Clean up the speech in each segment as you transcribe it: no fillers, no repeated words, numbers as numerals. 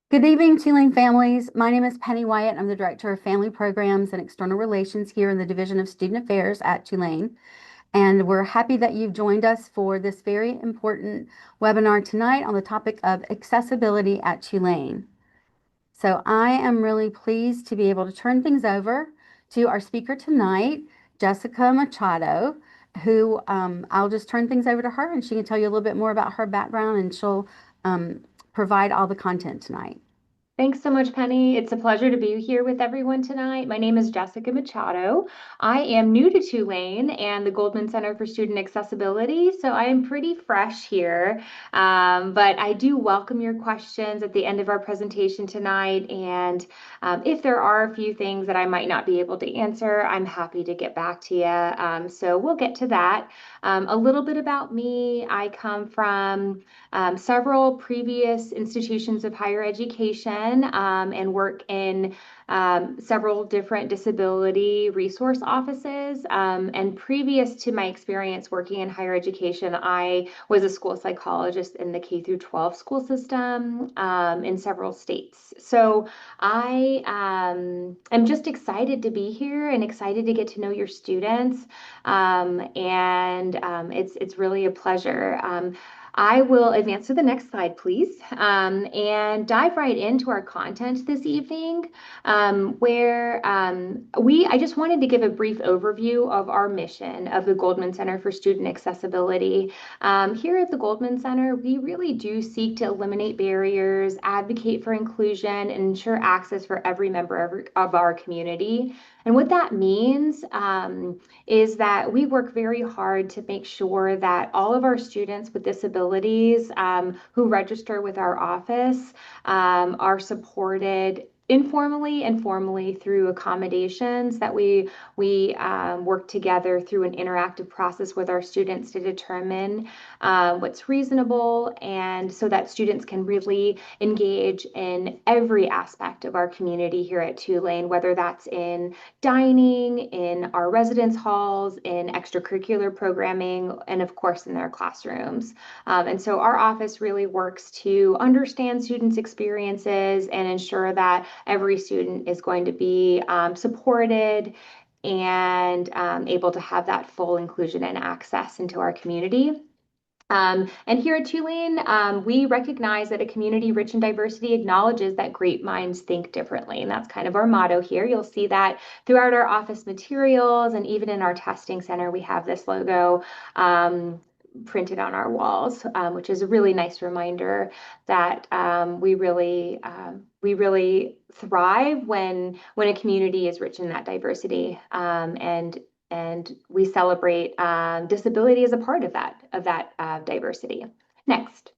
Good evening, Tulane families. My name is Penny Wyatt. I'm the Director of Family Programs and External Relations here in the Division of Student Affairs at Tulane. And we're happy that you've joined us for this very important webinar tonight on the topic of accessibility at Tulane. So I am really pleased to be able to turn things over to our speaker tonight, Jessica Machado, who I'll just turn things over to her and she can tell you a little bit more about her background and she'll provide all the content tonight. Thanks so much, Penny. It's a pleasure to be here with everyone tonight. My name is Jessica Machado. I am new to Tulane and the Goldman Center for Student Accessibility, so I am pretty fresh here. But I do welcome your questions at the end of our presentation tonight. And if there are a few things that I might not be able to answer, I'm happy to get back to you. So we'll get to that. A little bit about me. I come from several previous institutions of higher education and work in several different disability resource offices. And previous to my experience working in higher education, I was a school psychologist in the K through 12 school system in several states. So I am just excited to be here and excited to get to know your students. It's really a pleasure. I will advance to the next slide, please, and dive right into our content this evening, I just wanted to give a brief overview of our mission of the Goldman Center for Student Accessibility. Here at the Goldman Center, we really do seek to eliminate barriers, advocate for inclusion, and ensure access for every member of our community. And what that means is that we work very hard to make sure that all of our students with disabilities who register with our office are supported informally and formally through accommodations that we work together through an interactive process with our students to determine what's reasonable, and so that students can really engage in every aspect of our community here at Tulane, whether that's in dining, in our residence halls, in extracurricular programming, and of course in their classrooms. And so our office really works to understand students' experiences and ensure that every student is going to be supported and able to have that full inclusion and access into our community. And here at Tulane, we recognize that a community rich in diversity acknowledges that great minds think differently. And that's kind of our motto here. You'll see that throughout our office materials and even in our testing center, we have this logo printed on our walls, which is a really nice reminder that we really thrive when a community is rich in that diversity, and we celebrate disability as a part of that diversity. Next.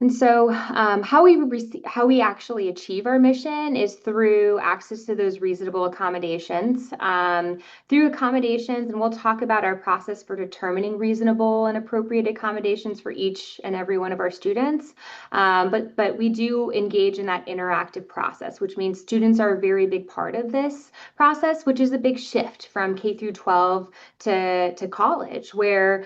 And so how we actually achieve our mission is through access to those reasonable accommodations. Through accommodations, and we'll talk about our process for determining reasonable and appropriate accommodations for each and every one of our students. But we do engage in that interactive process, which means students are a very big part of this process, which is a big shift from K through 12 to college, where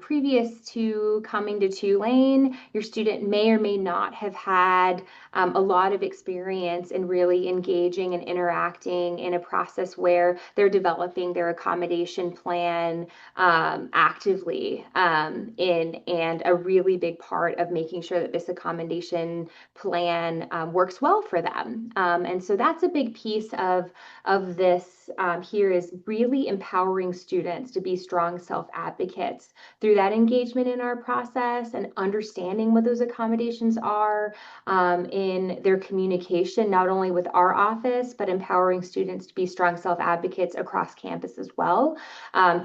previous to coming to Tulane, your student may or may not have had a lot of experience in really engaging and interacting in a process where they're developing their accommodation plan actively and a really big part of making sure that this accommodation plan works well for them. And so that's a big piece of this here, is really empowering students to be strong self-advocates through that engagement in our process and understanding what those accommodations are in their communication, not only with our office, but empowering students to be strong self-advocates across campus as well,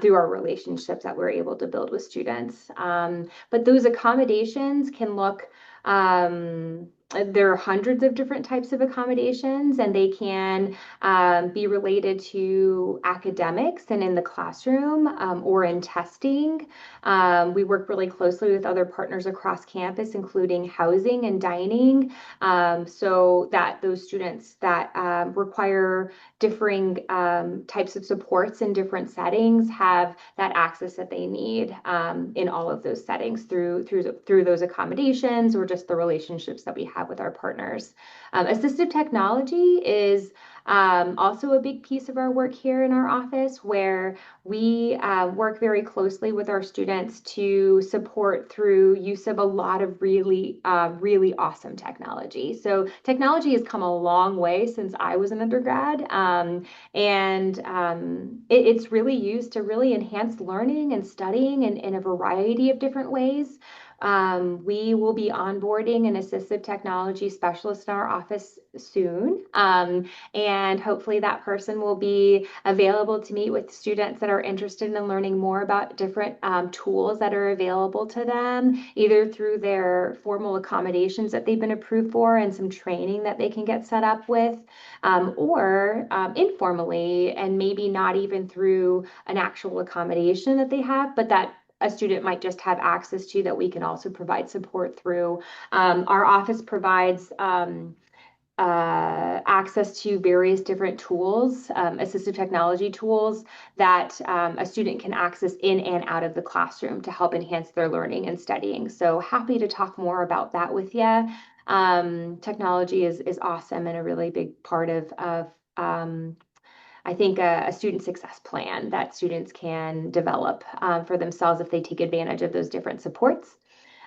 through our relationships that we're able to build with students. But those accommodations can look there are hundreds of different types of accommodations, and they can be related to academics and in the classroom or in testing. We work really closely with other partners across campus, including housing and dining, so that those students that require differing types of supports in different settings have that access that they need in all of those settings through those accommodations or just the relationships that we have with our partners. Assistive technology is also a big piece of our work here in our office, where we work very closely with our students to support through use of a lot of really awesome technology. So technology has come a long way since I was an undergrad, and it's really used to really enhance learning and studying in a variety of different ways. We will be onboarding an assistive technology specialist in our office soon. And hopefully that person will be available to meet with students that are interested in learning more about different tools that are available to them, either through their formal accommodations that they've been approved for and some training that they can get set up with, or informally, and maybe not even through an actual accommodation that they have, but that a student might just have access to that we can also provide support through. Our office provides access to various different tools, assistive technology tools that a student can access in and out of the classroom to help enhance their learning and studying. So happy to talk more about that with you. Technology is awesome and a really big part of I think a student success plan that students can develop for themselves if they take advantage of those different supports.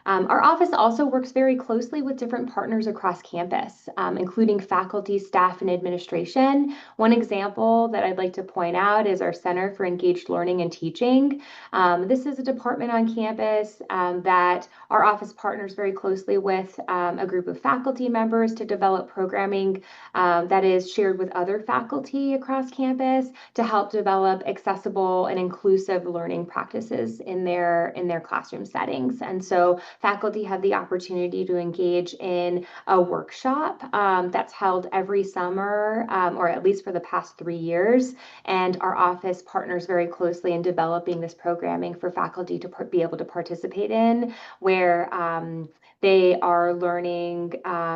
Our office also works very closely with different partners across campus, including faculty, staff, and administration. One example that I'd like to point out is our Center for Engaged Learning and Teaching. This is a department on campus that our office partners very closely with a group of faculty members to develop programming that is shared with other faculty across campus to help develop accessible and inclusive learning practices in their classroom settings. And so faculty have the opportunity to engage in a workshop that's held every summer, or at least for the past 3 years. And our office partners very closely in developing this programming for faculty to be able to participate in, where they are learning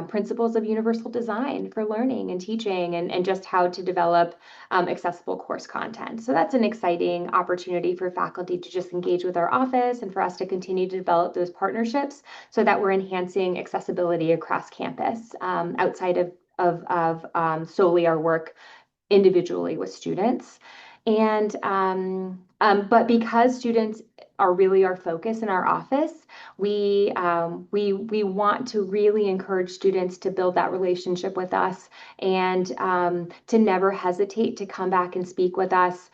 principles of universal design for learning and teaching, and just how to develop accessible course content. So that's an exciting opportunity for faculty to just engage with our office and for us to continue to develop those partnerships so that we're enhancing accessibility across campus, outside of solely our work individually with students. And but because students are really our focus in our office, we want to really encourage students to build that relationship with us, and to never hesitate to come back and speak with us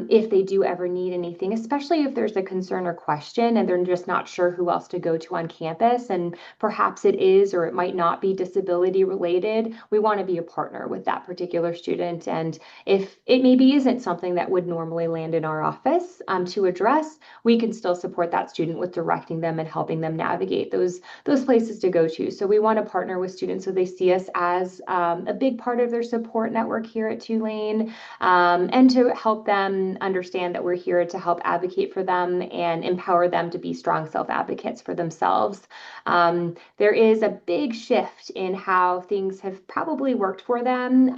if they do ever need anything, especially if there's a concern or question and they're just not sure who else to go to on campus, and perhaps it is or it might not be disability related. We want to be a partner with that particular student, and if it maybe isn't something that would normally land in our office to address, we can still support that student with directing them and helping them navigate those places to go to. So we want to partner with students so they see us as a big part of their support network here at Tulane, and to help them understand that we're here to help advocate for them and empower them to be strong self-advocates for themselves. There is a big shift in how things have probably worked for them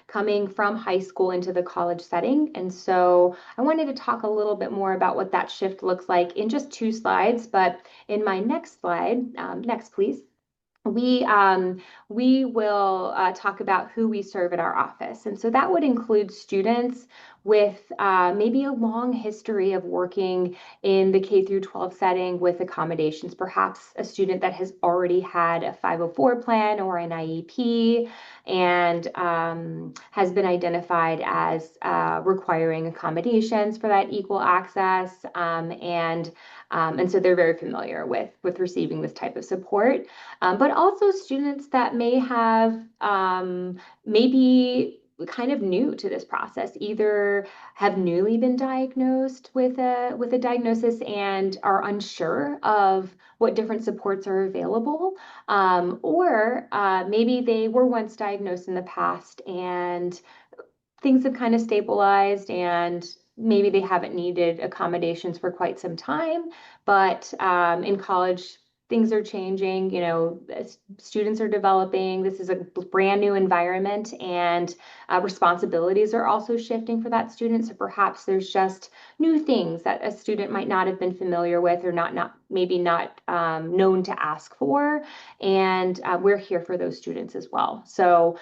coming from high school into the college setting. And so I wanted to talk a little bit more about what that shift looks like in just 2 slides. But in my next slide, next please, we will talk about who we serve at our office. And so that would include students with maybe a long history of working in the K through 12 setting with accommodations, perhaps a student that has already had a 504 plan or an IEP and has been identified as requiring accommodations for that equal access, and so they're very familiar with receiving this type of support. But also students that may have maybe kind of new to this process, either have newly been diagnosed with a diagnosis and are unsure of what different supports are available, or maybe they were once diagnosed in the past and things have kind of stabilized and maybe they haven't needed accommodations for quite some time, but in college, things are changing. You know, students are developing. This is a brand new environment, and responsibilities are also shifting for that student. So perhaps there's just new things that a student might not have been familiar with or not maybe not known to ask for, and we're here for those students as well. So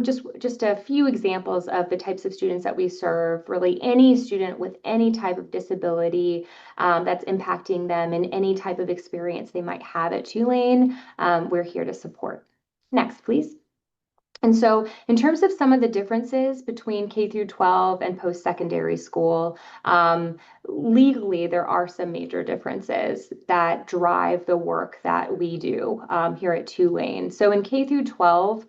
just a few examples of the types of students that we serve, really any student with any type of disability that's impacting them in any type of experience they might have at Tulane, we're here to support. Next, please. And so in terms of some of the differences between K through 12 and post-secondary school, legally, there are some major differences that drive the work that we do here at Tulane. So in K through 12,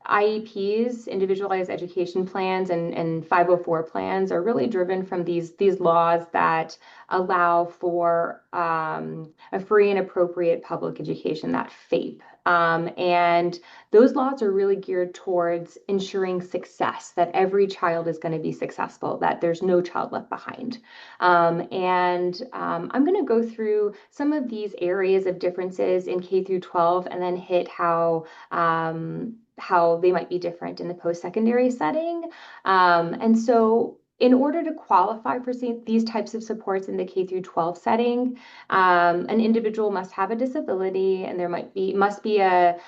IEPs, individualized education plans, and 504 plans are really driven from these laws that allow for a free and appropriate public education, that FAPE. And those laws are really geared towards ensuring success, that every child is going to be successful, that there's no child left behind. I'm going to go through some of these areas of differences in K through 12 and then hit how they might be different in the post-secondary setting. And so in order to qualify for these types of supports in the K through 12 setting, an individual must have a disability, and there must be an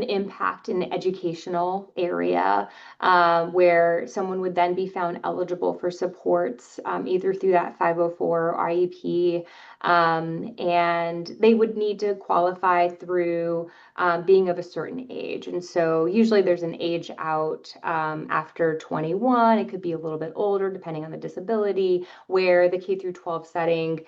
impact in the educational area where someone would then be found eligible for supports either through that 504 or IEP, and they would need to qualify through being of a certain age. And so usually there's an age out after 21. It could be a little bit older depending on the disability, where the K through 12 setting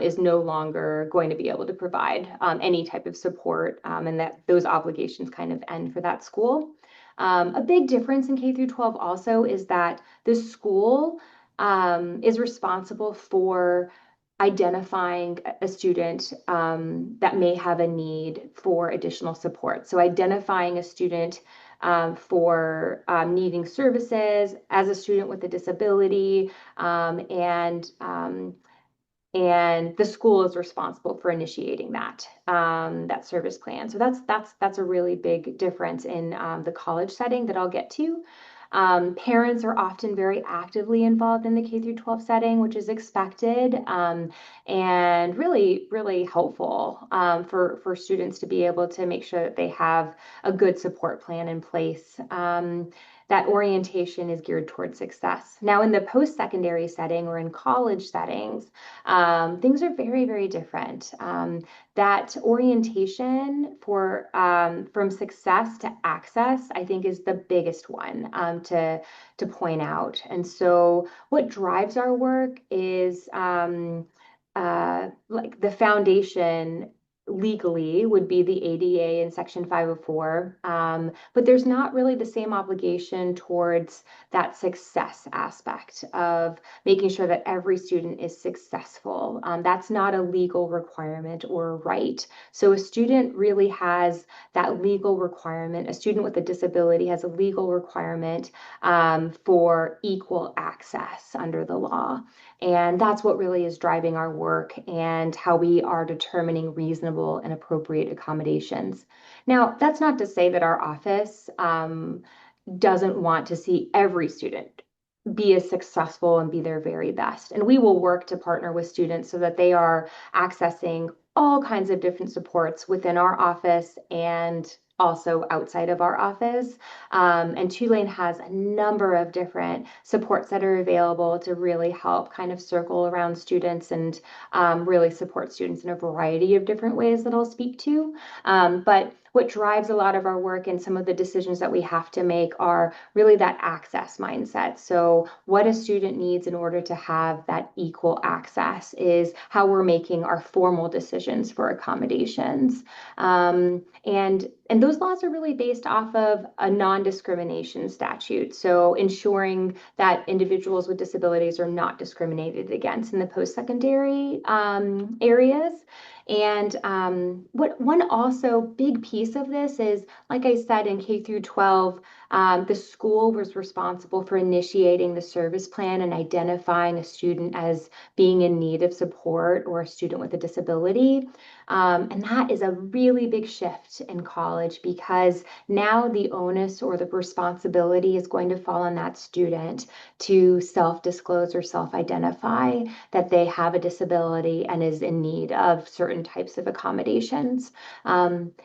is no longer going to be able to provide any type of support, and that those obligations kind of end for that school. A big difference in K through 12 also is that the school is responsible for identifying a student that may have a need for additional support. So identifying a student for needing services as a student with a disability, and the school is responsible for initiating that service plan. So that's a really big difference in the college setting that I'll get to. Parents are often very actively involved in the K through 12 setting, which is expected, and really, really helpful for students to be able to make sure that they have a good support plan in place. That orientation is geared towards success. Now, in the post-secondary setting or in college settings, things are very, very different. That orientation for from success to access, I think, is the biggest one to point out. And so, what drives our work is like the foundation legally would be the ADA in Section 504, but there's not really the same obligation towards that success aspect of making sure that every student is successful. That's not a legal requirement or a right. So a student really has that legal requirement. A student with a disability has a legal requirement for equal access under the law. And that's what really is driving our work and how we are determining reasonable and appropriate accommodations. Now, that's not to say that our office doesn't want to see every student be as successful and be their very best. And we will work to partner with students so that they are accessing all kinds of different supports within our office and also outside of our office. And Tulane has a number of different supports that are available to really help kind of circle around students and really support students in a variety of different ways that I'll speak to. But what drives a lot of our work and some of the decisions that we have to make are really that access mindset. So what a student needs in order to have that equal access is how we're making our formal decisions for accommodations. And those laws are really based off of a non-discrimination statute. So ensuring that individuals with disabilities are not discriminated against in the post-secondary areas. And what one also big piece of this is, like I said, in K through 12, the school was responsible for initiating the service plan and identifying a student as being in need of support or a student with a disability. And that is a really big shift in college because now the onus or the responsibility is going to fall on that student to self-disclose or self-identify that they have a disability and is in need of certain types of accommodations.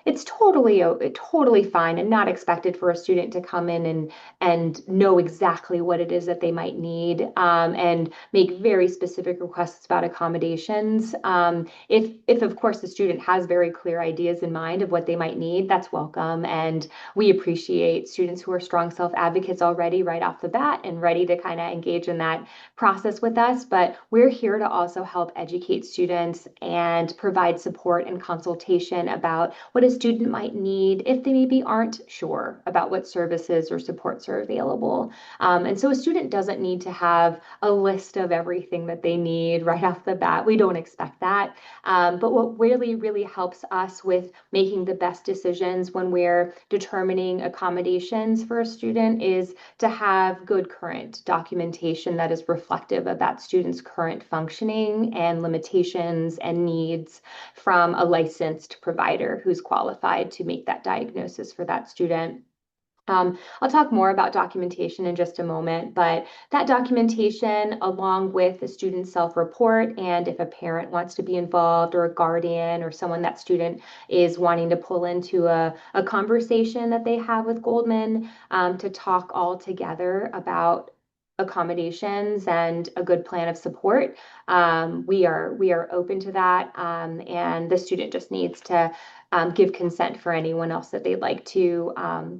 It's totally fine and not expected for a student to come in and know exactly what it is that they might need and make very specific requests about accommodations. If of course the student has very clear ideas in mind of what they might need, that's welcome. And we appreciate students who are strong self-advocates already right off the bat and ready to kind of engage in that process with us. But we're here to also help educate students and provide support and consultation about what a student might need if they maybe aren't sure about what services or supports are available. And so a student doesn't need to have a list of everything that they need right off the bat. We don't expect that. But what really helps us with making the best decisions when we're determining accommodations for a student is to have good current documentation that is reflective of that student's current functioning and limitations and needs from a licensed provider who's qualified to make that diagnosis for that student. I'll talk more about documentation in just a moment, but that documentation, along with the student self-report, and if a parent wants to be involved or a guardian or someone that student is wanting to pull into a conversation that they have with Goldman to talk all together about accommodations and a good plan of support. We are open to that, and the student just needs to give consent for anyone else that they'd like to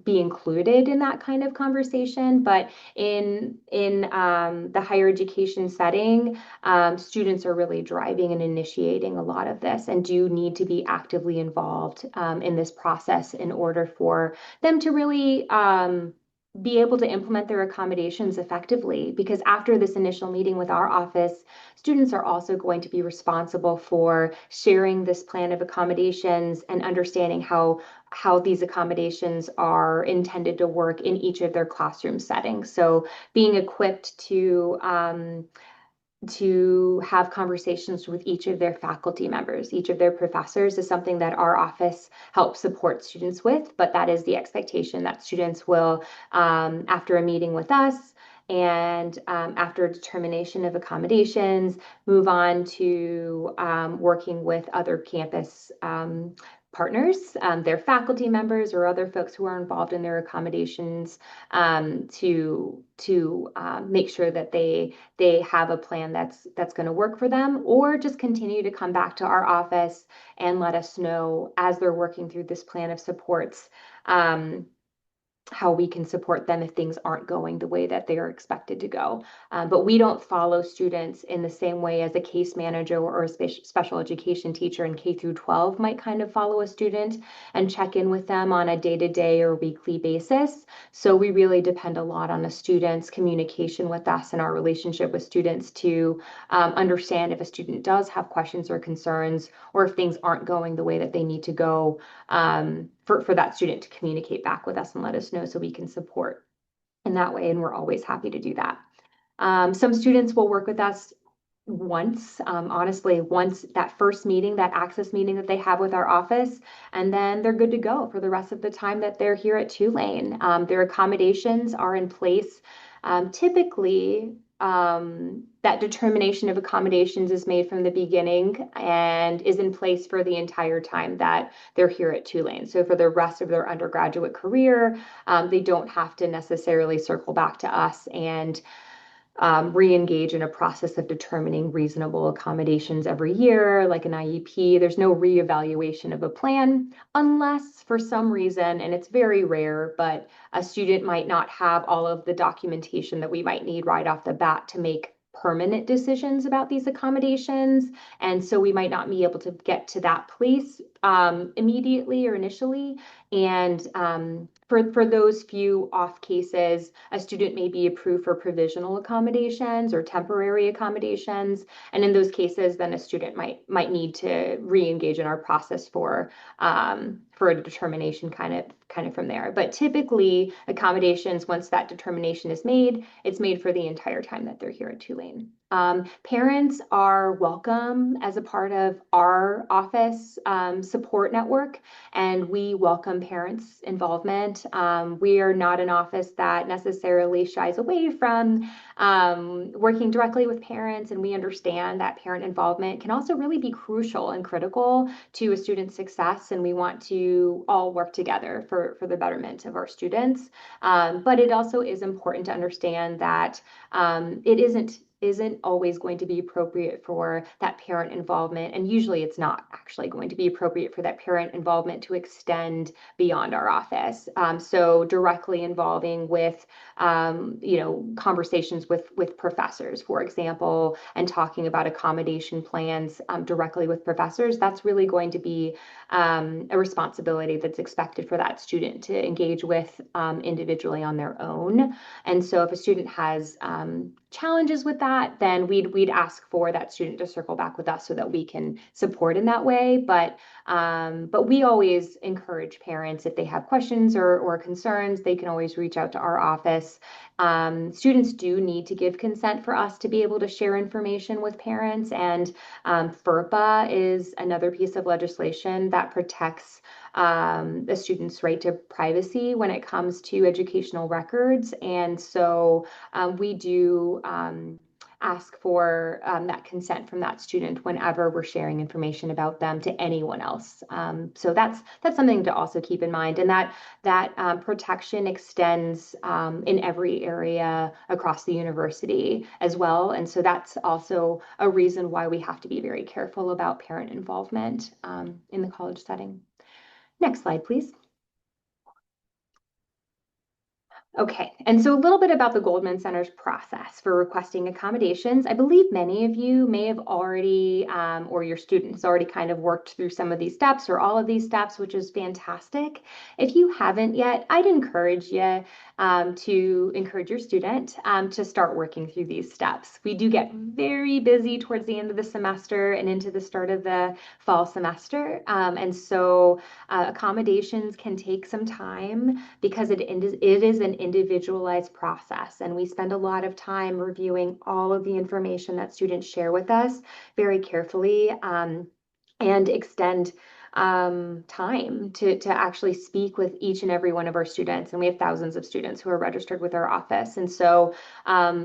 be included in that kind of conversation. But in the higher education setting, students are really driving and initiating a lot of this and do need to be actively involved in this process in order for them to really be able to implement their accommodations effectively. Because after this initial meeting with our office, students are also going to be responsible for sharing this plan of accommodations and understanding how these accommodations are intended to work in each of their classroom settings. So being equipped to have conversations with each of their faculty members, each of their professors is something that our office helps support students with, but that is the expectation that students will, after a meeting with us and after a determination of accommodations, move on to working with other campus partners, their faculty members or other folks who are involved in their accommodations to make sure that they have a plan that's going to work for them, or just continue to come back to our office and let us know as they're working through this plan of supports how we can support them if things aren't going the way that they are expected to go. But we don't follow students in the same way as a case manager or a special education teacher in K through 12 might kind of follow a student and check in with them on a day-to-day or weekly basis. So we really depend a lot on a student's communication with us and our relationship with students to understand if a student does have questions or concerns, or if things aren't going the way that they need to go, for that student to communicate back with us and let us know so we can support in that way. And we're always happy to do that. Some students will work with us once, honestly, once that first meeting, that access meeting that they have with our office, and then they're good to go for the rest of the time that they're here at Tulane. Their accommodations are in place. Typically, that determination of accommodations is made from the beginning and is in place for the entire time that they're here at Tulane. So for the rest of their undergraduate career, they don't have to necessarily circle back to us and re-engage in a process of determining reasonable accommodations every year, like an IEP. There's no reevaluation of a plan unless for some reason, and it's very rare, but a student might not have all of the documentation that we might need right off the bat to make permanent decisions about these accommodations. And so we might not be able to get to that place immediately or initially. And for those few off cases, a student may be approved for provisional accommodations or temporary accommodations. And in those cases, then a student might need to re-engage in our process for a determination kind of from there. But typically accommodations, once that determination is made, it's made for the entire time that they're here at Tulane. Parents are welcome as a part of our office support network, and we welcome parents' involvement. We are not an office that necessarily shies away from working directly with parents, and we understand that parent involvement can also really be crucial and critical to a student's success, and we want to all work together for the betterment of our students. But it also is important to understand that it isn't always going to be appropriate for that parent involvement. And usually it's not actually going to be appropriate for that parent involvement to extend beyond our office. So directly involving with, conversations with professors, for example, and talking about accommodation plans directly with professors, that's really going to be a responsibility that's expected for that student to engage with individually on their own. And so if a student has challenges with that, then we'd ask for that student to circle back with us so that we can support in that way. But we always encourage parents, if they have questions or concerns, they can always reach out to our office. Students do need to give consent for us to be able to share information with parents, and FERPA is another piece of legislation that protects the student's right to privacy when it comes to educational records. And so we do ask for that consent from that student whenever we're sharing information about them to anyone else. So that's something to also keep in mind, and that protection extends in every area across the university as well. And so that's also a reason why we have to be very careful about parent involvement in the college setting. Next slide, please. Okay, and so a little bit about the Goldman Center's process for requesting accommodations. I believe many of you may have already, or your students already kind of worked through some of these steps or all of these steps, which is fantastic. If you haven't yet, I'd encourage you to encourage your student to start working through these steps. We do get very busy towards the end of the semester and into the start of the fall semester. And so accommodations can take some time because it is an individualized process, and we spend a lot of time reviewing all of the information that students share with us very carefully, and extend time to actually speak with each and every one of our students. And we have thousands of students who are registered with our office. And so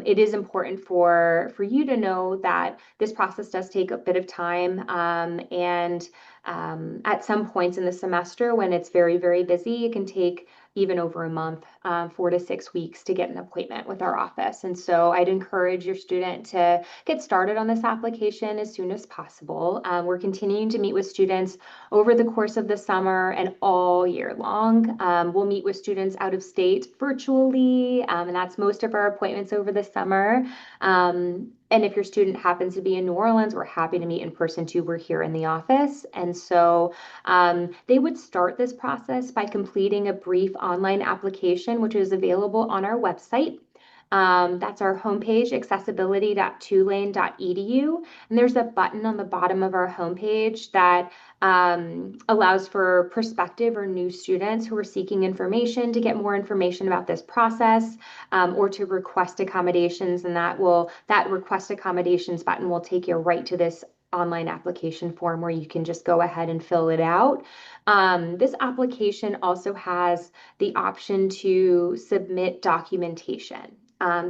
it is important for you to know that this process does take a bit of time. And at some points in the semester when it's very, very busy, it can take even over a month, 4 to 6 weeks to get an appointment with our office. And so I'd encourage your student to get started on this application as soon as possible. We're continuing to meet with students over the course of the summer and all year long. We'll meet with students out of state virtually, and that's most of our appointments over the summer. And if your student happens to be in New Orleans, we're happy to meet in person too. We're here in the office. And so they would start this process by completing a brief online application, which is available on our website. That's our homepage, accessibility.tulane.edu. And there's a button on the bottom of our homepage that allows for prospective or new students who are seeking information to get more information about this process, or to request accommodations. And that request accommodations button will take you right to this online application form where you can just go ahead and fill it out. This application also has the option to submit documentation.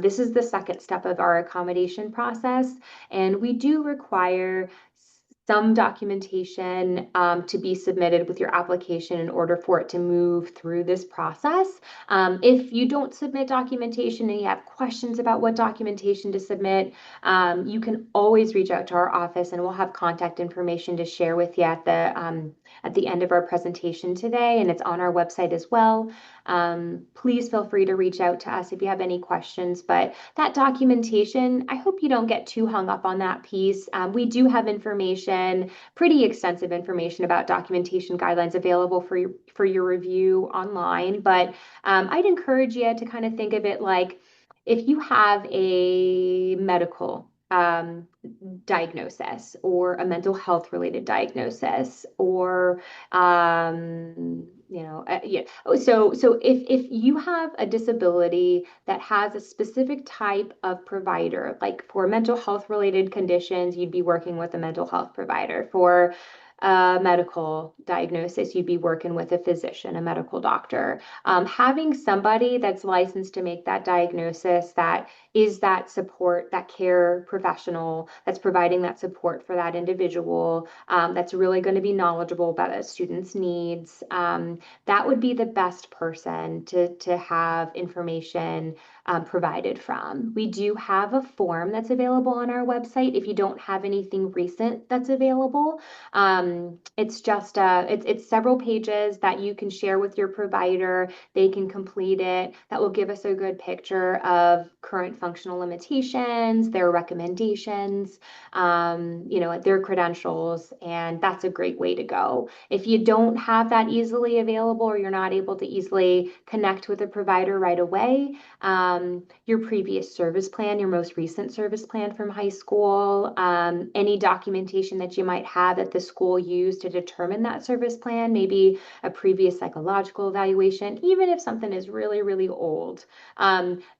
This is the second step of our accommodation process, and we do require some documentation to be submitted with your application in order for it to move through this process. If you don't submit documentation and you have questions about what documentation to submit, you can always reach out to our office and we'll have contact information to share with you at the end of our presentation today, and it's on our website as well. Please feel free to reach out to us if you have any questions. But that documentation, I hope you don't get too hung up on that piece. We do have information, pretty extensive information about documentation guidelines available for your review online. But I'd encourage you to kind of think of it like if you have a medical diagnosis or a mental health related diagnosis or yeah. So if you have a disability that has a specific type of provider, like for mental health related conditions, you'd be working with a mental health provider. For a medical diagnosis, you'd be working with a physician, a medical doctor. Having somebody that's licensed to make that diagnosis, that is that support, that care professional that's providing that support for that individual, that's really going to be knowledgeable about a student's needs, that would be the best person to have information provided from. We do have a form that's available on our website if you don't have anything recent that's available. It's just it's several pages that you can share with your provider. They can complete it. That will give us a good picture of current functional limitations, their recommendations, their credentials, and that's a great way to go. If you don't have that easily available or you're not able to easily connect with a provider right away, your previous service plan, your most recent service plan from high school, any documentation that you might have that the school used to determine that service plan, maybe a previous psychological evaluation, even if something is really, really old.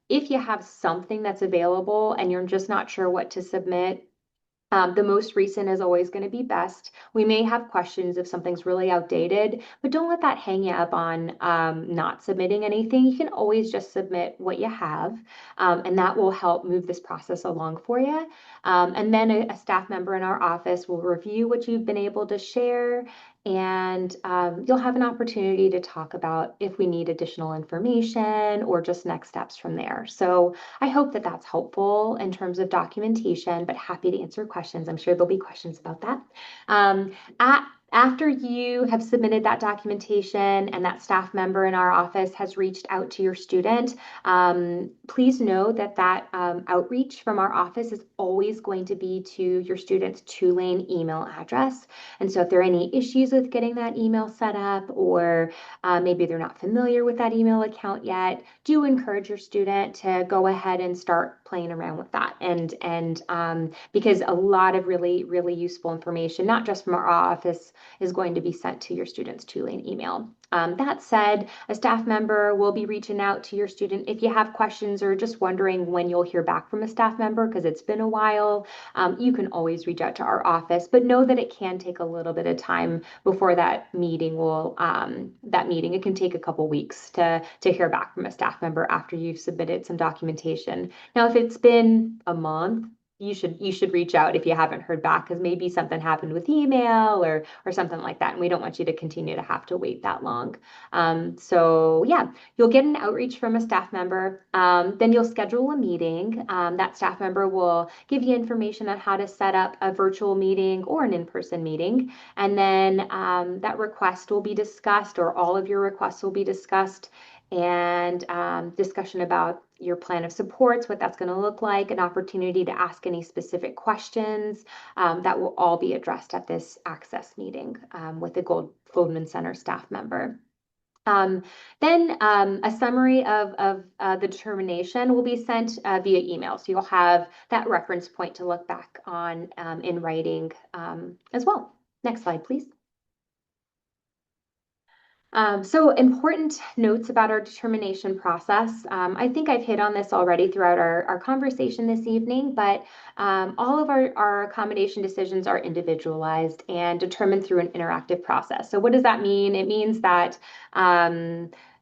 If you have something that's available and you're just not sure what to submit, the most recent is always going to be best. We may have questions if something's really outdated, but don't let that hang you up on not submitting anything. You can always just submit what you have, and that will help move this process along for you. And then a staff member in our office will review what you've been able to share, and you'll have an opportunity to talk about if we need additional information or just next steps from there. So I hope that that's helpful in terms of documentation, but happy to answer questions. I'm sure there'll be questions about that. After you have submitted that documentation and that staff member in our office has reached out to your student, please know that outreach from our office is always going to be to your student's Tulane email address. And so if there are any issues with getting that email set up, or maybe they're not familiar with that email account yet, do encourage your student to go ahead and start playing around with that. And because a lot of really, really useful information, not just from our office, is going to be sent to your student's Tulane email. That said, a staff member will be reaching out to your student if you have questions or just wondering when you'll hear back from a staff member because it's been a while. You can always reach out to our office, but know that it can take a little bit of time before that meeting it can take a couple weeks to hear back from a staff member after you've submitted some documentation. Now, if it's been a month, you should reach out if you haven't heard back, because maybe something happened with email or something like that, and we don't want you to continue to have to wait that long. So yeah, you'll get an outreach from a staff member. Then you'll schedule a meeting. That staff member will give you information on how to set up a virtual meeting or an in-person meeting, and then that request will be discussed, or all of your requests will be discussed, and discussion about your plan of supports, what that's going to look like, an opportunity to ask any specific questions that will all be addressed at this access meeting with the Goldman Center staff member. Then a summary of the determination will be sent via email. So you'll have that reference point to look back on in writing as well. Next slide, please. So important notes about our determination process. I think I've hit on this already throughout our conversation this evening, but all of our accommodation decisions are individualized and determined through an interactive process. So what does that mean? It means that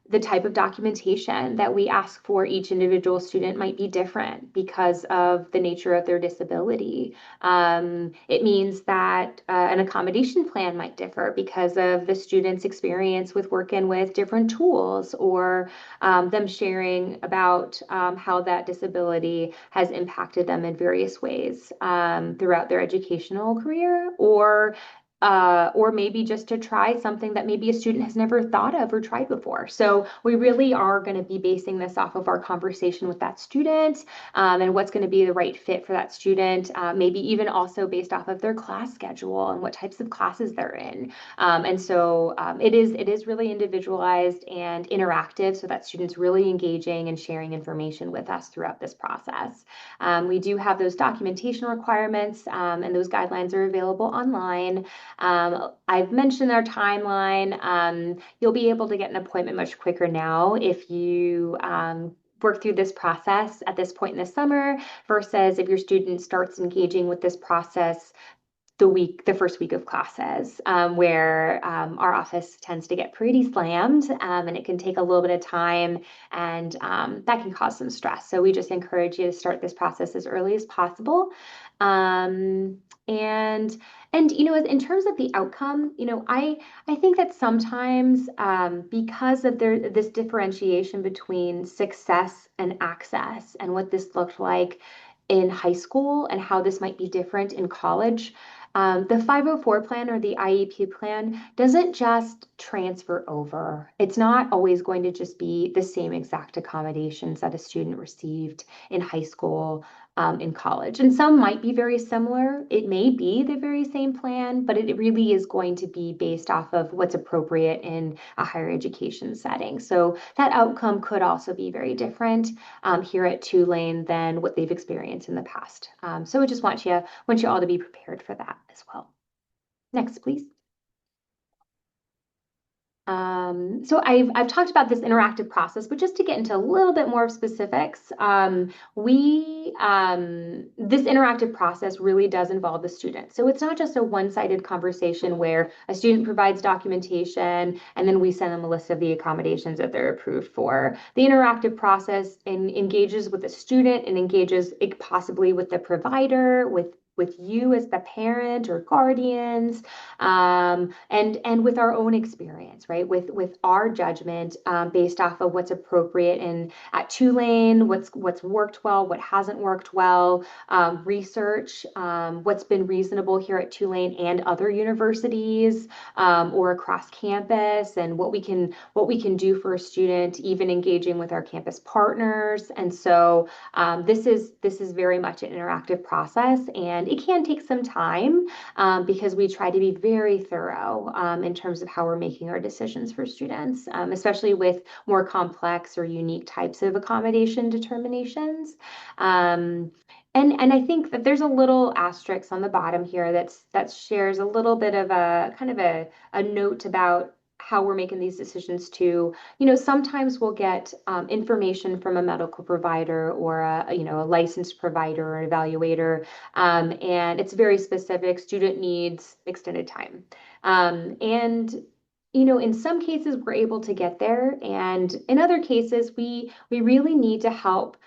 The type of documentation that we ask for each individual student might be different because of the nature of their disability. It means that an accommodation plan might differ because of the student's experience with working with different tools or them sharing about how that disability has impacted them in various ways throughout their educational career or maybe just to try something that maybe a student has never thought of or tried before. So we really are going to be basing this off of our conversation with that student and what's going to be the right fit for that student, maybe even also based off of their class schedule and what types of classes they're in. It is really individualized and interactive so that students really engaging and sharing information with us throughout this process. We do have those documentation requirements and those guidelines are available online. I've mentioned our timeline. You'll be able to get an appointment much quicker now if you work through this process at this point in the summer versus if your student starts engaging with this process the first week of classes, where our office tends to get pretty slammed, and it can take a little bit of time, and that can cause some stress. So we just encourage you to start this process as early as possible. Um, and in terms of the outcome, I think that sometimes because of this differentiation between success and access and what this looked like in high school and how this might be different in college. The 504 plan or the IEP plan doesn't just transfer over. It's not always going to just be the same exact accommodations that a student received in high school, in college. And some might be very similar. It may be the very same plan, but it really is going to be based off of what's appropriate in a higher education setting. So that outcome could also be very different here at Tulane than what they've experienced in the past. So I just want you all to be prepared for that as well. Next, please. So I've talked about this interactive process, but just to get into a little bit more specifics, this interactive process really does involve the student. So it's not just a one-sided conversation where a student provides documentation and then we send them a list of the accommodations that they're approved for. The interactive process engages with the student and engages possibly with the provider, with you as the parent or guardians, and with our own experience, right? With our judgment based off of what's appropriate in at Tulane, what's worked well, what hasn't worked well, research, what's been reasonable here at Tulane and other universities or across campus, and what we can do for a student, even engaging with our campus partners. And so this is very much an interactive process, and it can take some time because we try to be very thorough in terms of how we're making our decisions for students, especially with more complex or unique types of accommodation determinations. And I think that there's a little asterisk on the bottom here that shares a little bit of a kind of a note about how we're making these decisions too. Sometimes we'll get information from a medical provider or a licensed provider or evaluator, and it's very specific. Student needs extended time, and in some cases we're able to get there, and in other cases we really need to help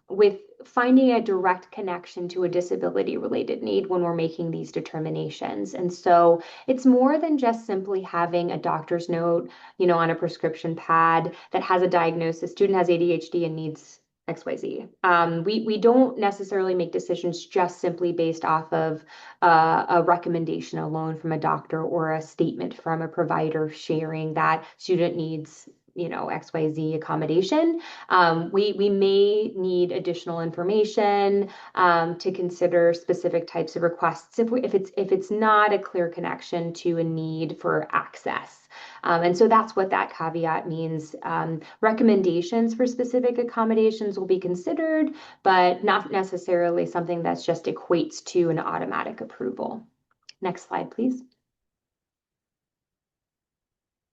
with finding a direct connection to a disability related need when we're making these determinations. And so it's more than just simply having a doctor's note, on a prescription pad that has a diagnosis. Student has ADHD and needs XYZ. We don't necessarily make decisions just simply based off of a recommendation alone from a doctor or a statement from a provider sharing that student needs XYZ accommodation. We may need additional information to consider specific types of requests if it's not a clear connection to a need for access. And so that's what that caveat means. Recommendations for specific accommodations will be considered, but not necessarily something that's just equates to an automatic approval. Next slide, please.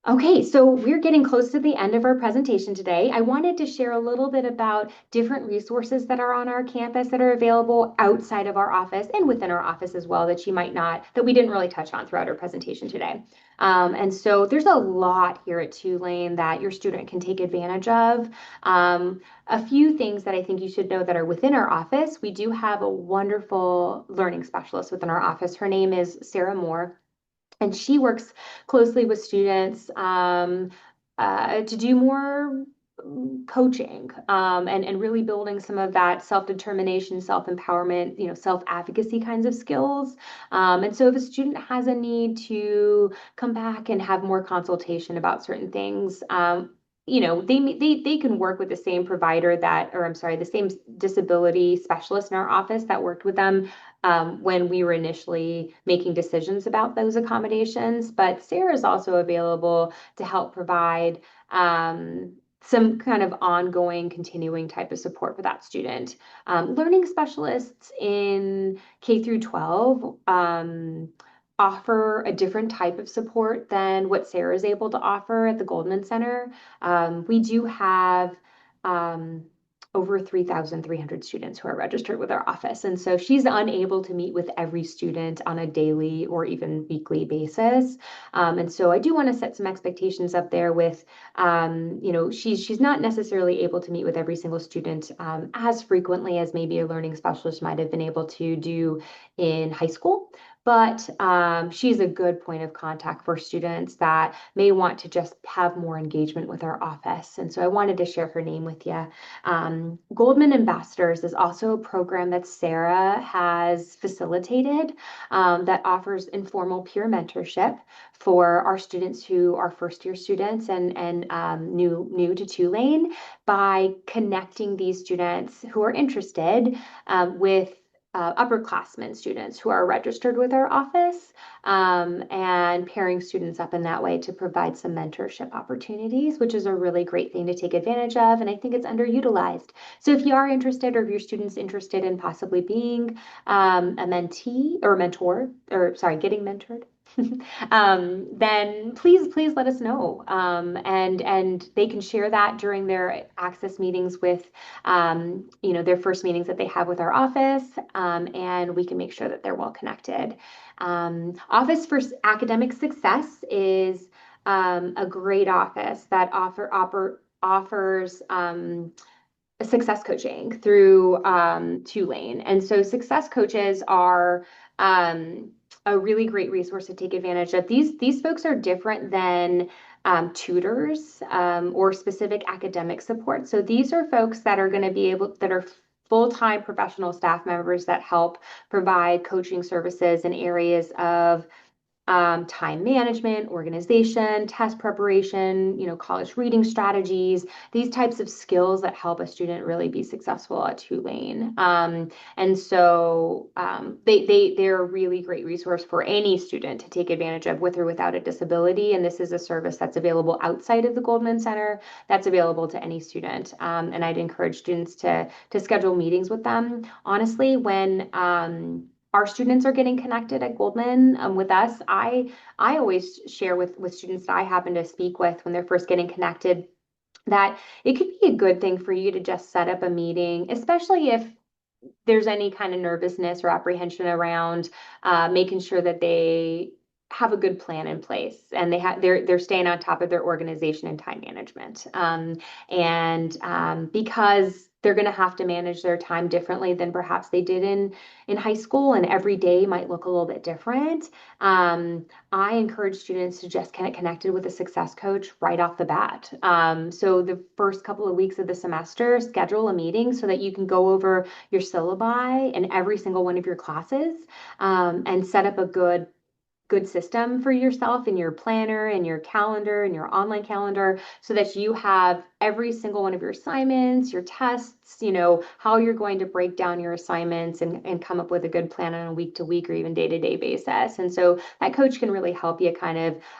Okay, so we're getting close to the end of our presentation today. I wanted to share a little bit about different resources that are on our campus that are available outside of our office and within our office as well that you might not, that we didn't really touch on throughout our presentation today. And so there's a lot here at Tulane that your student can take advantage of. A few things that I think you should know that are within our office. We do have a wonderful learning specialist within our office. Her name is Sarah Moore, and she works closely with students to do more coaching and really building some of that self-determination, self-empowerment, self-advocacy kinds of skills. And so if a student has a need to come back and have more consultation about certain things, they can work with the same provider that, or I'm sorry, the same disability specialist in our office that worked with them when we were initially making decisions about those accommodations. But Sarah is also available to help provide some kind of ongoing, continuing type of support for that student. Learning specialists in K through 12 offer a different type of support than what Sarah is able to offer at the Goldman Center. We do have um, over 3,300 students who are registered with our office. And so she's unable to meet with every student on a daily or even weekly basis. And so I do want to set some expectations up there with, she's not necessarily able to meet with every single student as frequently as maybe a learning specialist might have been able to do in high school. But she's a good point of contact for students that may want to just have more engagement with our office. And so I wanted to share her name with you. Goldman Ambassadors is also a program that Sarah has facilitated that offers informal peer mentorship for our students who are first year students and new to Tulane by connecting these students who are interested with upperclassmen students who are registered with our office and pairing students up in that way to provide some mentorship opportunities, which is a really great thing to take advantage of. And I think it's underutilized. So if you are interested or if your student's interested in possibly being a mentee or mentor, or sorry, getting mentored, then please let us know. And they can share that during their access meetings with, their first meetings that they have with our office, and we can make sure that they're well connected. Office for Academic Success is a great office that offers success coaching through Tulane. And so success coaches are a really great resource to take advantage of. These folks are different than tutors or specific academic support. So these are folks that are going to be able, that are full-time professional staff members that help provide coaching services in areas of time management, organization, test preparation, college reading strategies, these types of skills that help a student really be successful at Tulane. And so they're a really great resource for any student to take advantage of with or without a disability. And this is a service that's available outside of the Goldman Center, that's available to any student. And I'd encourage students to schedule meetings with them. Honestly, when our students are getting connected at Goldman with us, I always share with students that I happen to speak with when they're first getting connected that it could be a good thing for you to just set up a meeting, especially if there's any kind of nervousness or apprehension around making sure that they have a good plan in place and they're staying on top of their organization and time management. And because they're going to have to manage their time differently than perhaps they did in high school, and every day might look a little bit different. I encourage students to just get connected with a success coach right off the bat. So the first couple of weeks of the semester, schedule a meeting so that you can go over your syllabi in every single one of your classes, and set up a good system for yourself in your planner and your calendar and your online calendar so that you have every single one of your assignments, your tests, how you're going to break down your assignments and come up with a good plan on a week to week or even day to day basis. And so that coach can really help you kind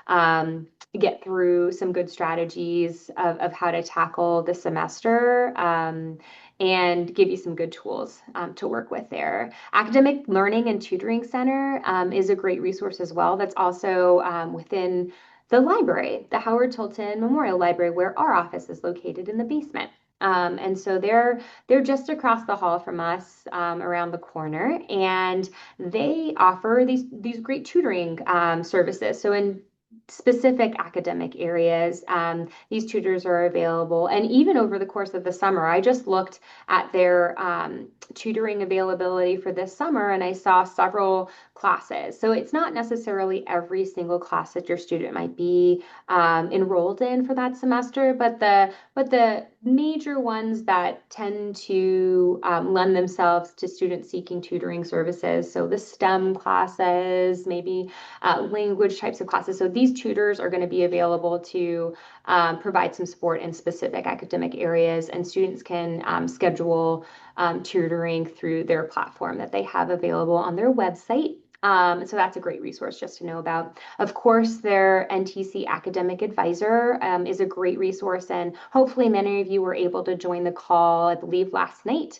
of get through some good strategies of how to tackle the semester. And give you some good tools to work with there. Academic Learning and Tutoring Center is a great resource as well. That's also within the library, the Howard Tilton Memorial Library, where our office is located in the basement. And so they're just across the hall from us, around the corner, and they offer these great tutoring services. So in specific academic areas, these tutors are available, and even over the course of the summer, I just looked at their tutoring availability for this summer, and I saw several classes. So it's not necessarily every single class that your student might be enrolled in for that semester, but the major ones that tend to lend themselves to students seeking tutoring services. So the STEM classes, maybe language types of classes. So these tutors are going to be available to provide some support in specific academic areas, and students can schedule tutoring through their platform that they have available on their website. So that's a great resource just to know about. Of course, their NTC Academic Advisor is a great resource, and hopefully many of you were able to join the call, I believe, last night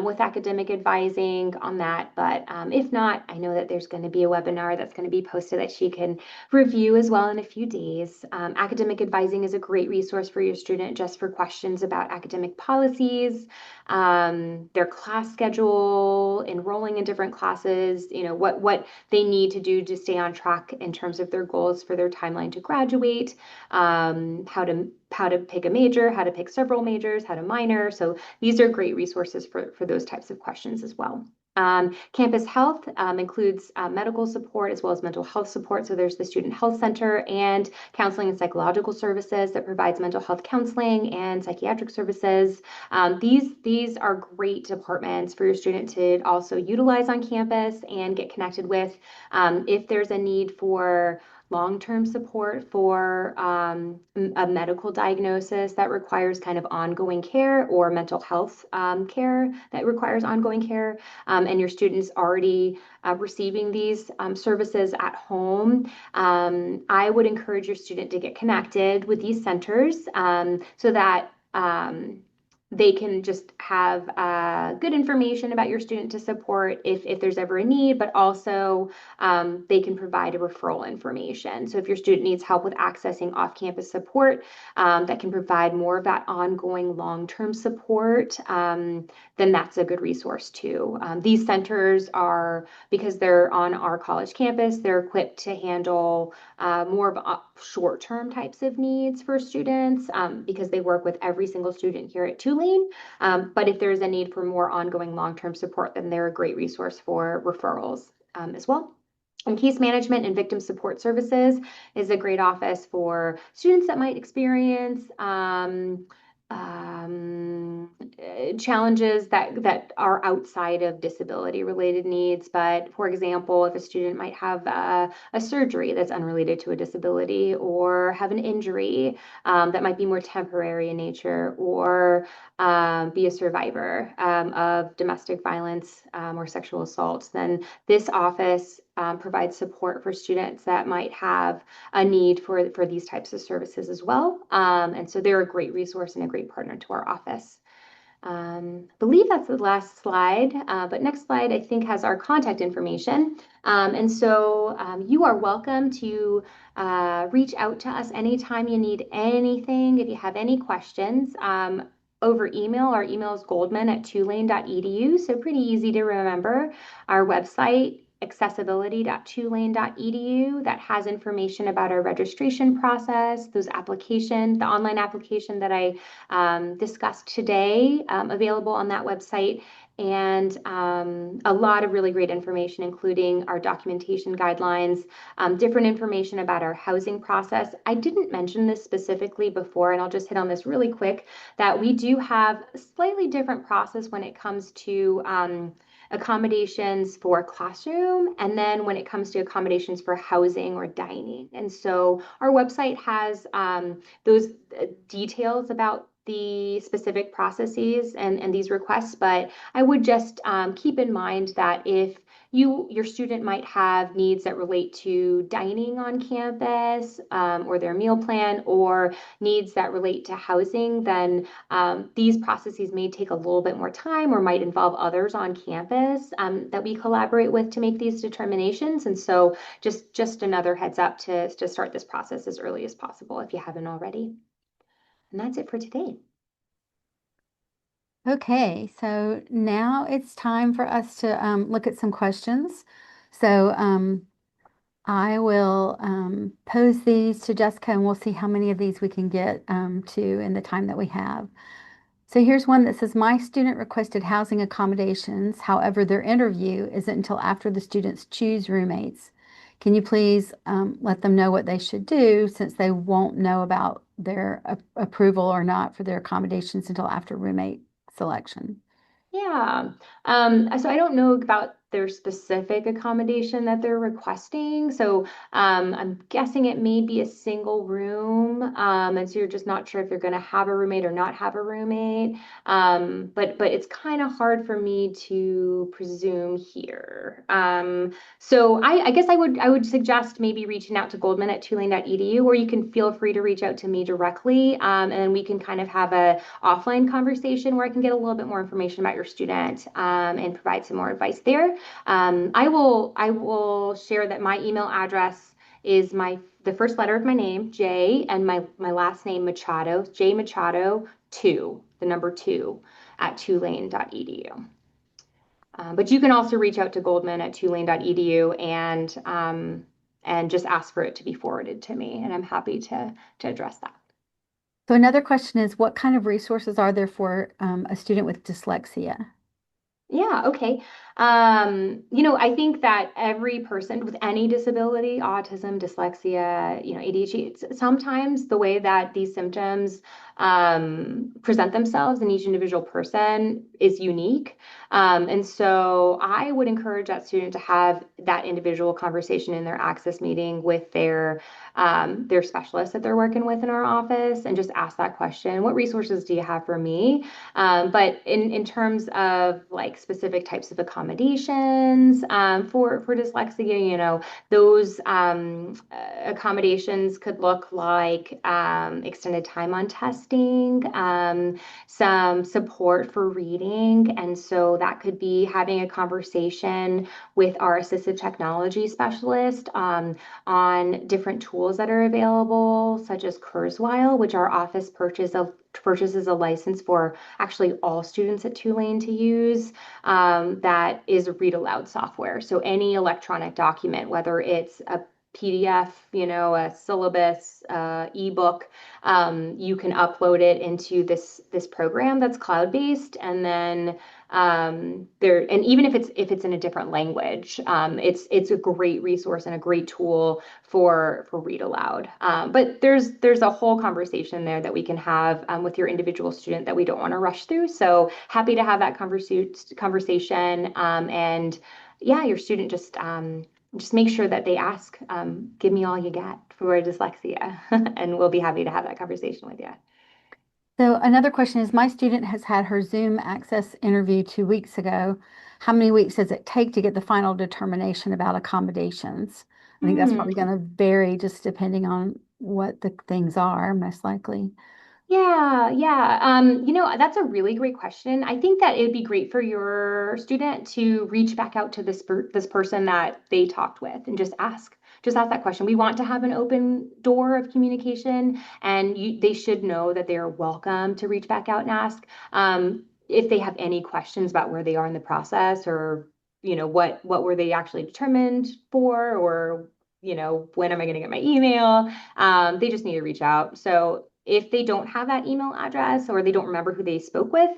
with academic advising on that. But if not, I know that there's going to be a webinar that's going to be posted that she can review as well in a few days. Academic advising is a great resource for your student just for questions about academic policies, their class schedule, enrolling in different classes, what they need to do to stay on track in terms of their goals for their timeline to graduate, how to pick a major, how to pick several majors, how to minor. So these are great resources for those types of questions as well. Campus health includes medical support as well as mental health support. So there's the Student Health Center and counseling and psychological services that provides mental health counseling and psychiatric services. These are great departments for your student to also utilize on campus and get connected with. If there's a need for long-term support for a medical diagnosis that requires kind of ongoing care, or mental health care that requires ongoing care, and your students already receiving these services at home, I would encourage your student to get connected with these centers so that they can just have good information about your student to support if there's ever a need, but also they can provide a referral information. So if your student needs help with accessing off-campus support that can provide more of that ongoing long-term support, then that's a good resource too. These centers are, because they're on our college campus, they're equipped to handle more of short-term types of needs for students because they work with every single student here at Tulane. But if there's a need for more ongoing long-term support, then they're a great resource for referrals as well. And case management and victim support services is a great office for students that might experience challenges that are outside of disability related needs. But for example, if a student might have a surgery that's unrelated to a disability, or have an injury that might be more temporary in nature, or be a survivor of domestic violence or sexual assault, then this office provides support for students that might have a need for these types of services as well. And so they're a great resource and a great partner to our office. I believe that's the last slide, but next slide I think has our contact information. And so you are welcome to reach out to us anytime you need anything, if you have any questions. Over email. Our email is goldman@tulane.edu, so pretty easy to remember. Our website, accessibility.tulane.edu, that has information about our registration process, the online application that I discussed today, available on that website, and a lot of really great information, including our documentation guidelines, different information about our housing process. I didn't mention this specifically before, and I'll just hit on this really quick, that we do have a slightly different process when it comes to accommodations for classroom, and then when it comes to accommodations for housing or dining. And so our website has those details about the specific processes and these requests, but I would just keep in mind that if your student might have needs that relate to dining on campus, or their meal plan, or needs that relate to housing, then these processes may take a little bit more time or might involve others on campus that we collaborate with to make these determinations. And so just another heads up to start this process as early as possible if you haven't already. And that's it for today. Okay, so now it's time for us to look at some questions. So I will pose these to Jessica and we'll see how many of these we can get to in the time that we have. So here's one that says, my student requested housing accommodations. However, their interview isn't until after the students choose roommates. Can you please let them know what they should do since they won't know about their approval or not for their accommodations until after roommate selection? Yeah. So I don't know about their specific accommodation that they're requesting. So I'm guessing it may be a single room. And so you're just not sure if you're going to have a roommate or not have a roommate. But it's kind of hard for me to presume here. So I guess I would suggest maybe reaching out to Goldman at Tulane.edu, or you can feel free to reach out to me directly. And then we can kind of have a offline conversation where I can get a little bit more information about your student, and provide some more advice there. I will share that my email address is the first letter of my name, J, and my last name, Machado, J Machado 2, the number 2, at tulane.edu. But you can also reach out to Goldman at tulane.edu and just ask for it to be forwarded to me, and I'm happy to address that. So another question is, what kind of resources are there for a student with dyslexia? Yeah, okay. I think that every person with any disability, autism, dyslexia, ADHD, sometimes the way that these symptoms present themselves in each individual person is unique. And so I would encourage that student to have that individual conversation in their access meeting with their specialist that they're working with in our office, and just ask that question: what resources do you have for me? But in terms of like specific types of accommodations for dyslexia, those accommodations could look like extended time on testing, some support for reading. And so that could be having a conversation with our assistive technology specialist on different tools that are available, such as Kurzweil, which our office purchases a license for actually all students at Tulane to use, that is read aloud software. So any electronic document, whether it's a PDF, a syllabus, ebook, you can upload it into this program that's cloud-based, and then and even if it's in a different language, it's a great resource and a great tool for read aloud. But there's a whole conversation there that we can have with your individual student that we don't want to rush through. So happy to have that conversation. And yeah, your student just make sure that they ask, give me all you got for dyslexia, and we'll be happy to have that conversation with you. So another question is, my student has had her Zoom access interview 2 weeks ago. How many weeks does it take to get the final determination about accommodations? I think that's Hmm. probably going to vary just depending on what the things are, most likely. Yeah, yeah. That's a really great question. I think that it would be great for your student to reach back out to this person that they talked with and just ask that question. We want to have an open door of communication, and they should know that they are welcome to reach back out and ask if they have any questions about where they are in the process, or what were they actually determined for, or when am I going to get my email? They just need to reach out. So if they don't have that email address, or they don't remember who they spoke with,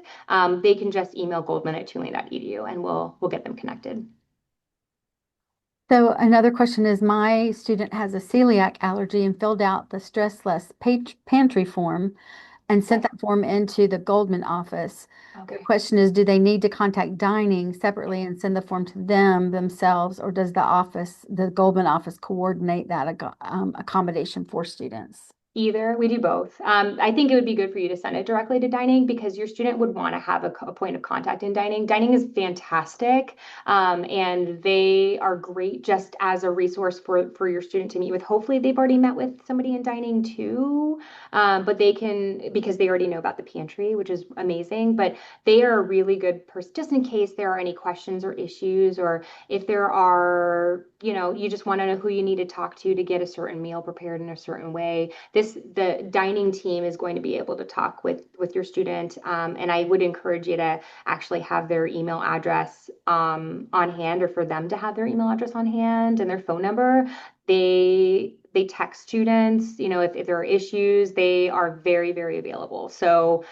they can just email Goldman at tulane.edu, and we'll get them connected. So another question is, my student has a celiac allergy and filled out the stress less pantry form and sent Okay. that form into the Goldman office. Their Okay. question is, do they need to contact dining separately and send the form to them themselves, or does the Goldman office coordinate that accommodation for students? Either. We do both. I think it would be good for you to send it directly to dining because your student would want to have a point of contact in dining. Dining is fantastic, and they are great just as a resource for your student to meet with. Hopefully, they've already met with somebody in dining too, but they can because they already know about the pantry, which is amazing. But they are a really good person just in case there are any questions or issues, or if there are, you just want to know who you need to talk to get a certain meal prepared in a certain way. The dining team is going to be able to talk with your student, and I would encourage you to actually have their email address on hand, or for them to have their email address on hand and their phone number. They text students, if there are issues, they are very, very available. So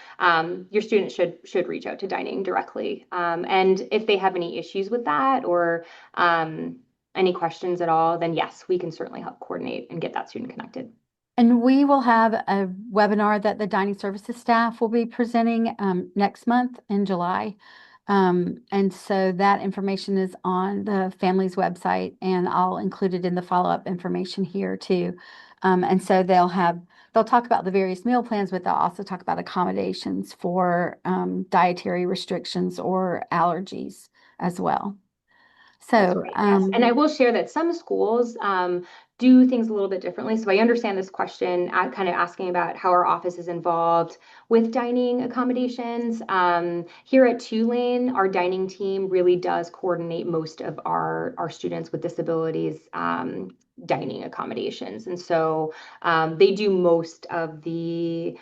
your students should reach out to dining directly. And if they have any issues with that, or any questions at all, then yes, we can certainly help coordinate and get that student connected. And we will have a webinar that the dining services staff will be presenting next month in July. And so that information is on the family's website, and I'll include it in the follow-up information here too. And so they'll talk about the various meal plans, but they'll also talk about accommodations for dietary restrictions or allergies as well. That's So, great. Yes. And I will share that some schools do things a little bit differently. So I understand this question, kind of asking about how our office is involved with dining accommodations. Here at Tulane, our dining team really does coordinate most of our students with disabilities dining accommodations. And so they do most of the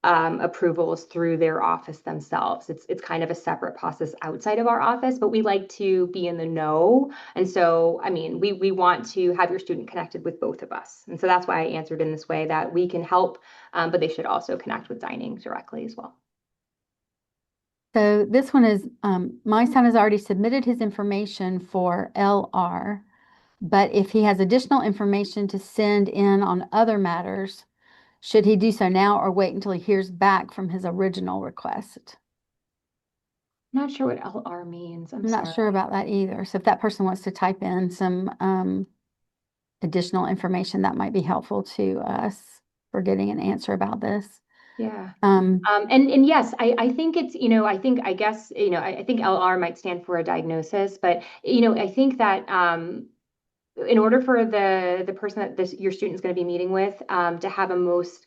approvals through their office themselves. It's kind of a separate process outside of our office, but we like to be in the know. And so, I mean, we want to have your student connected with both of us. And so that's why I answered in this way, that we can help, but they should also connect with dining directly as well. So this one is, my son has already submitted his information for LR, but if he has additional information to send in on other matters, should he do so now or wait until he hears back from his original request? I'm not sure what LR means. I'm I'm not sure sorry. about that either. So if that person wants to type in some additional information, that might be helpful to us for getting an answer about this. Yeah. Um, And yes, I think it's, I guess, I think LR might stand for a diagnosis, but, I think that in order for the person that your student is going to be meeting with to have the most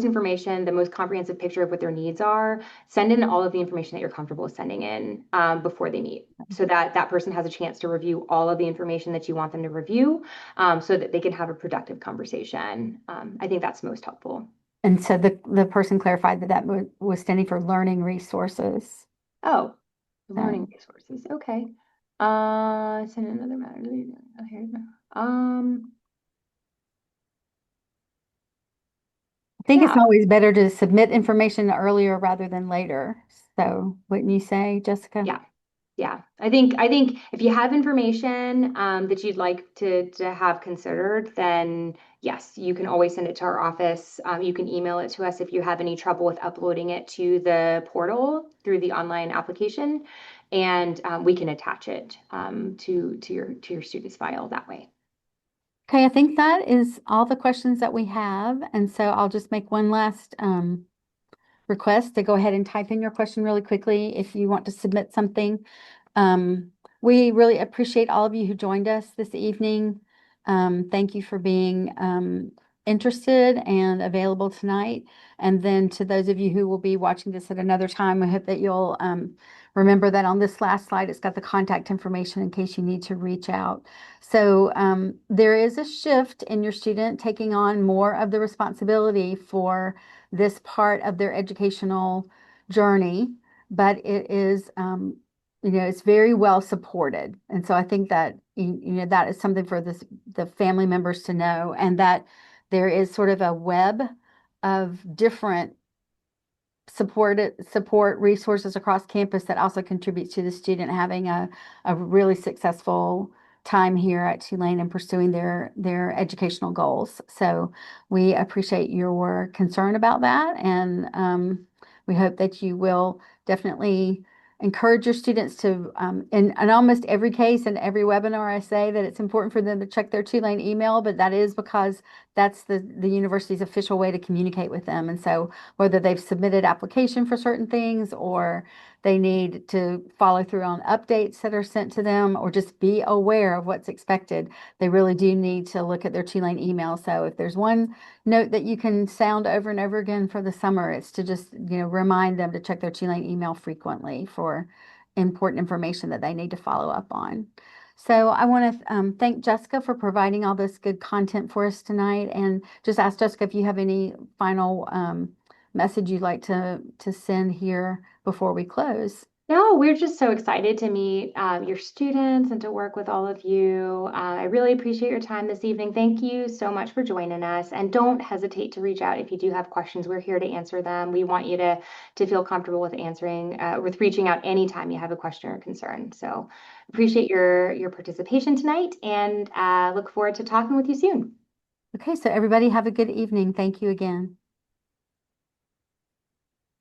information, the most comprehensive picture of what their needs are, send in all of the information that you're comfortable with sending in before they meet, so that that person has a chance to review all of the information that you want them to review, so that they can have a productive conversation. I think that's most helpful. and so the person clarified that was standing for learning resources. Oh, learning So resources. Okay. Send in another matter. Oh, here we go. I think it's Yeah. always better to submit information earlier rather than later. So wouldn't you say, Jessica? Yeah. Yeah, I think if you have information that you'd like to have considered, then yes, you can always send it to our office. You can email it to us if you have any trouble with uploading it to the portal through the online application, and we can attach it to your student's file that way. Okay, I think that is all the questions that we have. And so I'll just make one last request to go ahead and type in your question really quickly if you want to submit something. We really appreciate all of you who joined us this evening. Thank you for being interested and available tonight. And then to those of you who will be watching this at another time, I hope that you'll remember that on this last slide, it's got the contact information in case you need to reach out. So there is a shift in your student taking on more of the responsibility for this part of their educational journey, but it is it's very well supported. And so I think that, that is something for the family members to know, and that there is sort of a web of different support resources across campus that also contributes to the student having a really successful time here at Tulane and pursuing their educational goals. So we appreciate your concern about that, and we hope that you will definitely encourage your students to, in almost every case and every webinar, I say that it's important for them to check their Tulane email, but that is because that's the university's official way to communicate with them. And so whether they've submitted application for certain things or they need to follow through on updates that are sent to them or just be aware of what's expected, they really do need to look at their Tulane email. So if there's one note that you can sound over and over again for the summer, it's to just, remind them to check their Tulane email frequently for important information that they need to follow up on. So I want to thank Jessica for providing all this good content for us tonight, and just ask Jessica if you have any final message you'd like to send here before we close. No, we're just so excited to meet your students and to work with all of you. I really appreciate your time this evening. Thank you so much for joining us. And don't hesitate to reach out if you do have questions. We're here to answer them. We want you to feel comfortable with answering, with reaching out anytime you have a question or concern. So appreciate your participation tonight and look forward to talking with you soon. Okay, so everybody have a good evening. Thank you again.